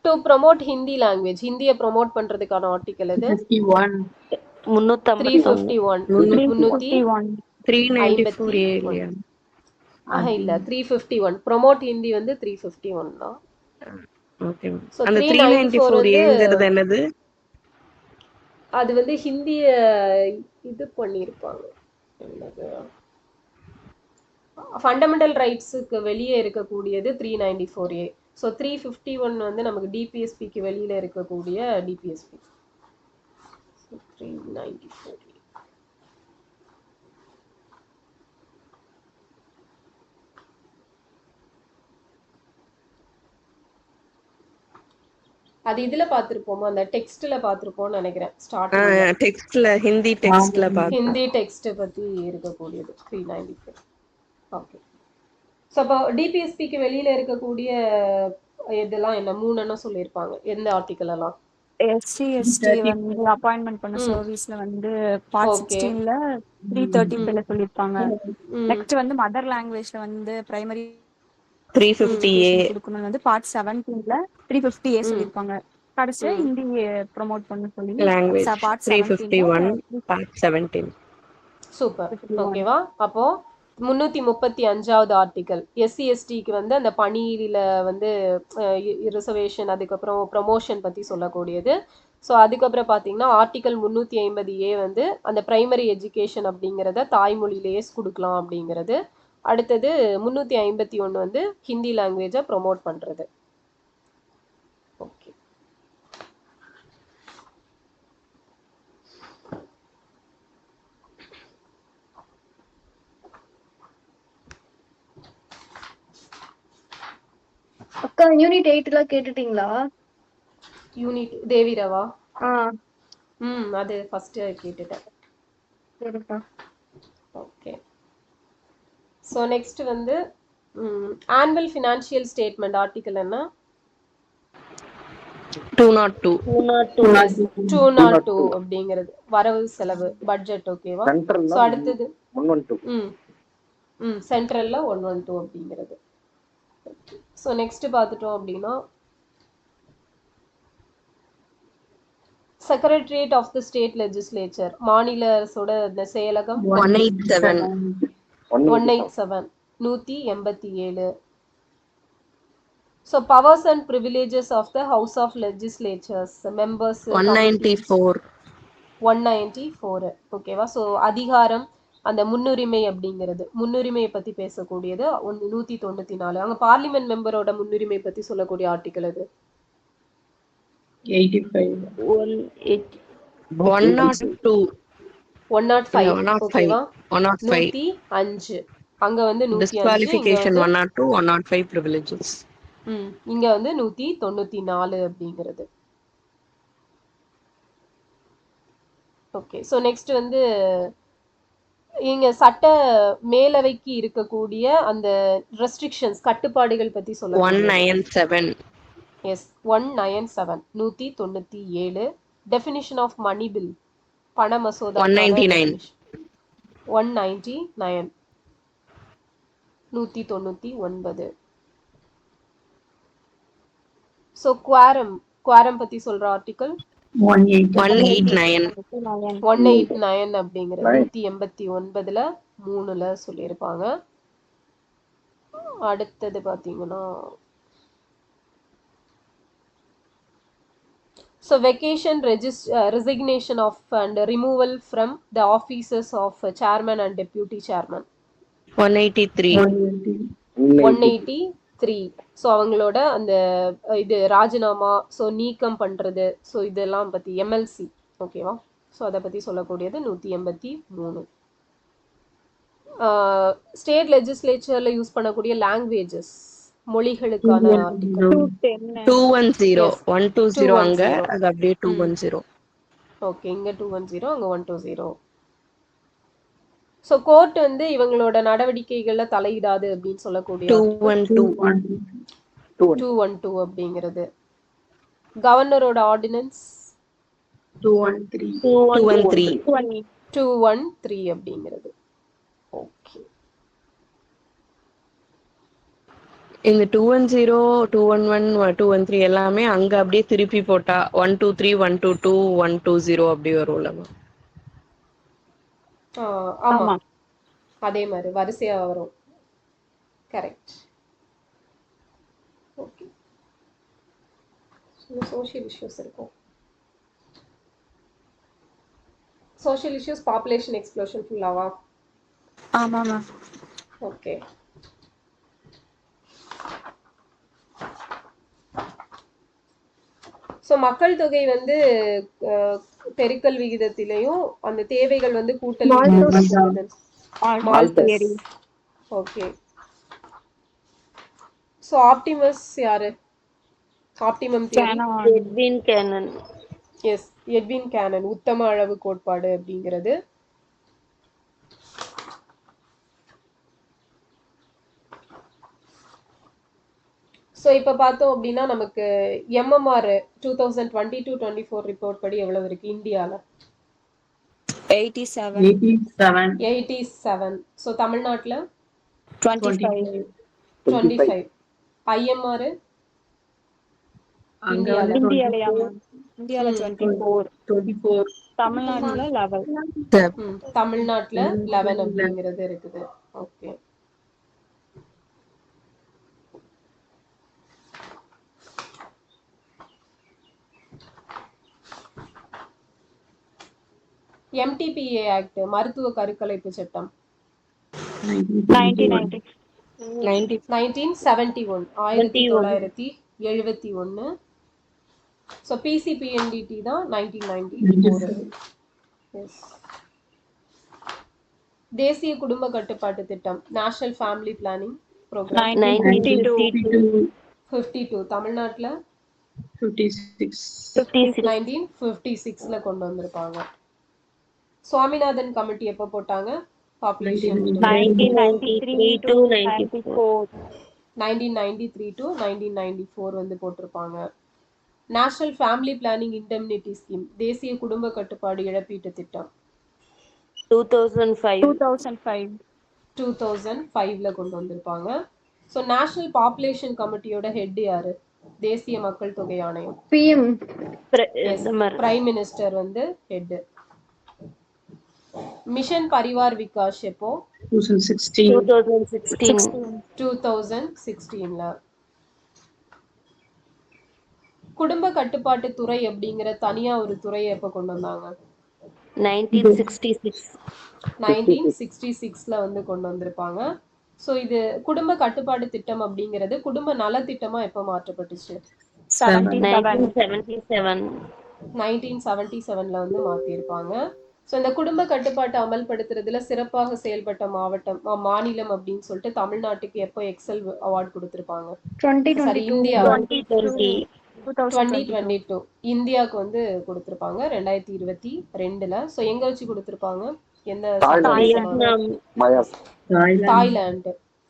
டு ப்ரொமோட் ஹிந்தி லாங்குவேஜ் ஹிந்தியை ப்ரொமோட் பண்றதுக்கான ஆர்டிகல் இது 351. 351 ப்ரொமோட் ஹிந்தி வந்து 351 தான். ஓகே. அந்த 394 என்னது? அது வந்து ஹிந்திய இது பண்ணிருப்பாங்க. ஃபண்டமெண்டல் ரைட்ஸுக்கு வெளியே இருக்கக்கூடியது 394A. ஸோ 351 வந்து நமக்கு டிபிஎஸ்பிக்கு வெளியில இருக்கக்கூடிய டிபிஎஸ்பி. 394A. அது இதுல பாத்திருப்போமா? அந்த டெக்ஸ்ட்ல பாத்திருப்போம்னு நினைக்கிறேன். ஸ்டார்டிங்ல டெக்ஸ்ட்ல ஹிந்தி டெக்ஸ்ட்ல ஹிந்தி டெக்ஸ்ட் பத்தி இருக்கக்கூடியது 394. ஓகே. ஸோ அப்போ டிபிஎஸ்பிக்கு வெளியில இருக்கக்கூடிய இதெல்லாம் என்ன 3 சொல்லியிருப்பாங்க. எந்த ஆர்டிகல் எல்லாம்? எஸ்சி எஸ்டி வந்து அப்பாயின்மெண்ட் பண்ண சர்வீஸ்ல வந்து பார்ட் 16ல 335ல சொல்லிருப்பாங்க. நெக்ஸ்ட் வந்து மதர் லாங்குவேஜ்ல வந்து பிரைமரி 350A கொடுக்கணும் வந்து பார்ட் 17ல 350A சொல்லிருப்பாங்க. கடைசியா ஹிந்தி ப்ரோமோட் பண்ண சொல்லி language பார்ட் 351 17ல part 17. சூப்பர். 351. ஓகேவா? அப்போ 335வது ஆர்டிகல் எஸ்சி எஸ்டிக்கு வந்து அந்த பணியில வந்து ரிசர்வேஷன் அதுக்கப்புறம் ப்ரமோஷன் பத்தி சொல்லக்கூடியது. ஸோ அதுக்கப்புறம் பார்த்தீங்கன்னா ஆர்டிகல் 350A வந்து அந்த பிரைமரி எஜுகேஷன் அப்படிங்கிறத தாய்மொழியிலேயே கொடுக்கலாம் அப்படிங்கிறது. அடுத்தது 351 வந்து ஹிந்தி லாங்குவேஜை ப்ரொமோட் பண்றது. ஓகே. அக்கா யூனிட் 8 கேட்டுட்டீங்களா? யூனிட் தேவிரவா? ஆ அது ஃபர்ஸ்ட் கேட்டுட்டேன். சரிக்கா. ஓகே. ஸோ நெக்ஸ்ட் வந்து ஆனுவல் ஃபினான்ஷியல் ஸ்டேட்மெண்ட் ஆர்டிகல் என்ன? 202 202 அப்படிங்கிறது வரவு செலவு பட்ஜெட். ஓகேவா? ஸோ அடுத்தது சென்ட்ரல்ல 112 அப்படிங்கிறது. ஸோ நெக்ஸ்ட் பார்த்துட்டோம் அப்படின்னா secretariat of the state legislature மாநில அரசோட இந்த செயலகம் 187 187 187. So powers and privileges of the house of legislatures members 194 194. ஓகேவா? ஸோ அதிகாரம் அந்த முன்னுரிமை அப்படிங்கிறது முன்னுரிமையை பத்தி பேசக்கூடியது 194. அங்க பார்லிமெண்ட் மெம்பரோட முன்னுரிமை பத்தி சொல்லக்கூடிய ஆர்டிகல் அது 85 102 105. ஓகேவா? 105 105. அங்க வந்து 105, disqualification 102 105 privileges. இங்க வந்து 194 அப்படிங்கிறது. ஓகே. ஸோ நெக்ஸ்ட் வந்து இங்க சட்ட மேலவைக்கு இருக்கக்கூடிய அந்த ரெஸ்ட்ரிக்ஷன்ஸ் கட்டுப்பாடுகள் பத்தி சொல்ல 197 yes 197 197. Definition of money bill பண மசோதா 199 199 199. ஸோ குவாரம் பத்தி சொல்ற ஆர்டிகல் 189 189 அப்படிங்கிறது 189ல 3ல சொல்லியிருப்பாங்க. அடுத்தது பாத்தீங்கன்னா so vacation resignation of and removal from the offices of chairman and deputy chairman 183 183. So அவங்களோட அந்த இது ராஜினாமா ஸோ நீக்கம் பண்றது ஸோ இதெல்லாம் பத்தி எம்எல்சி. ஓகேவா? ஸோ அதை பத்தி சொல்லக்கூடியது 183. ஸ்டேட் லெஜிஸ்லேச்சர்ல யூஸ் பண்ணக்கூடிய லாங்குவேஜஸ் மொழிகளுக்கான ஆர்டிகல் 210 120 அங்க 210. அது அப்படியே 210. ஓகே. இங்க 210 அங்க 120. ஸோ கோர்ட் வந்து இவங்களோட நடவடிக்கைகள்ல தலையிடாது அப்படின்னு சொல்லக்கூடிய 212 அப்படிங்கிறது. கவர்னரோட ஆர்டினன்ஸ் 213 அப்படிங்கிறது. ஓகே. இந்த 210 211 213 எல்லாமே அங்க அப்படியே திருப்பி போட்டா 123 122 120 அப்படி வரும்ல. ஆமா அதே மாதிரி வரிசையா வரும். கரெக்ட். ஓகே. சோஷியல் இஷ்யூஸ் இருக்கும். சோஷியல் இஷ்யூஸ் பாப்புலேஷன் எக்ஸ்ப்ளோஷன் ஃபுல்லாவா? ஆமா மேம். ஓகே. ஸோ மக்கள் தொகை வந்து பெருக்கல் விகிதத்திலையும் அந்த தேவைகள் வந்து கூட்டல் ஓகே. ஸோ ஆப்டிமஸ் யாரு? Optimum theory Edwin Cannan. Yes Edwin Cannan உத்தம அளவு கோட்பாடு அப்படிங்கிறது. ஸோ இப்போ பார்த்தோம் அப்படின்னா நமக்கு எம்எம்ஆர் 2022-24 ரிப்போர்ட் படி எவ்வளவு இருக்கு இந்தியாவில்? 87. 87. ஸோ தமிழ்நாட்டில் 25. 25. ஐஎம்ஆர் அங்க இந்தியால வந்து இந்தியாலயா மேம்? இந்தியால ம் 24, 24. தமிழ்நாட்டுல 11. தமிழ்நாட்டுல 11 அப்படிங்கிறது இருக்குது. ஓகே. எம்டிபிஏ ஆக்ட் மருத்துவ கருக்கலைப்பு சட்டம் 1990. 1971 1971. ஸோ பிசிபிஎன்டிடி தான் 1994. எஸ். தேசிய குடும்ப கட்டுப்பாட்டு திட்டம் நேஷனல் ஃபேமிலி பிளானிங் ப்ரோக்ராம் 1952. 52. தமிழ்நாட்டுல 56. 1956ல கொண்டு வந்திருப்பாங்க. சுவாமிநாதன் கமிட்டி எப்போ போட்டாங்க? Population 1993 to 94. 1993 to 1994 வந்து போட்டிருப்பாங்க. நேஷனல் ஃபேமிலி பிளானிங் இண்டெம்னிட்டி ஸ்கீம் தேசிய குடும்ப கட்டுப்பாடு இழப்பீட்டு திட்டம் 2005. 2005ல கொண்டு வந்திருப்பாங்க. ஸோ நேஷனல் பாப்புலேஷன் கமிட்டியோட ஹெட் யாரு? தேசிய மக்கள் தொகை ஆணையம். PM. பிரைம் மினிஸ்டர் வந்து ஹெட். மிஷன் பரிவார் விகாஸ் எப்போ? 2016ல. குடும்ப கட்டுப்பாட்டு துறை அப்படிங்கிற தனியா ஒரு துறையை எப்ப கொண்டு வந்தாங்க? 1966ல வந்து கொண்டு வந்திருப்பாங்க. ஸோ இது குடும்ப கட்டுப்பாடு திட்டம் அப்படிங்கிறது குடும்ப நலத்திட்டமா எப்ப மாற்றப்பட்டுச்சு? 1977ல வந்து மாத்திருப்பாங்க. ஸோ இந்த குடும்ப கட்டுப்பாட்டை அமல்படுத்துறதுல சிறப்பாக செயல்பட்ட மாநிலம் அப்படின்னு சொல்லிட்டு தமிழ்நாட்டுக்கு எப்போ எக்ஸல் அவார்ட் கொடுத்திருப்பாங்க? சரி, இந்தியா 2022 இந்தியாவுக்கு வந்து கொடுத்திருப்பாங்க 2022ல. ஸோ எங்க வச்சு கொடுத்திருப்பாங்க? எந்த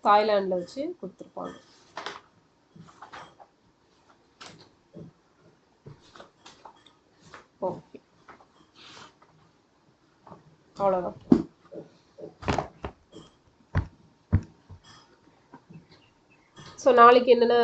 தாய்லாந்துல வச்சு கொடுத்திருப்பாங்க. ஓகே, அவ்வளவுதான். ஸோ நாளைக்கு என்னென்ன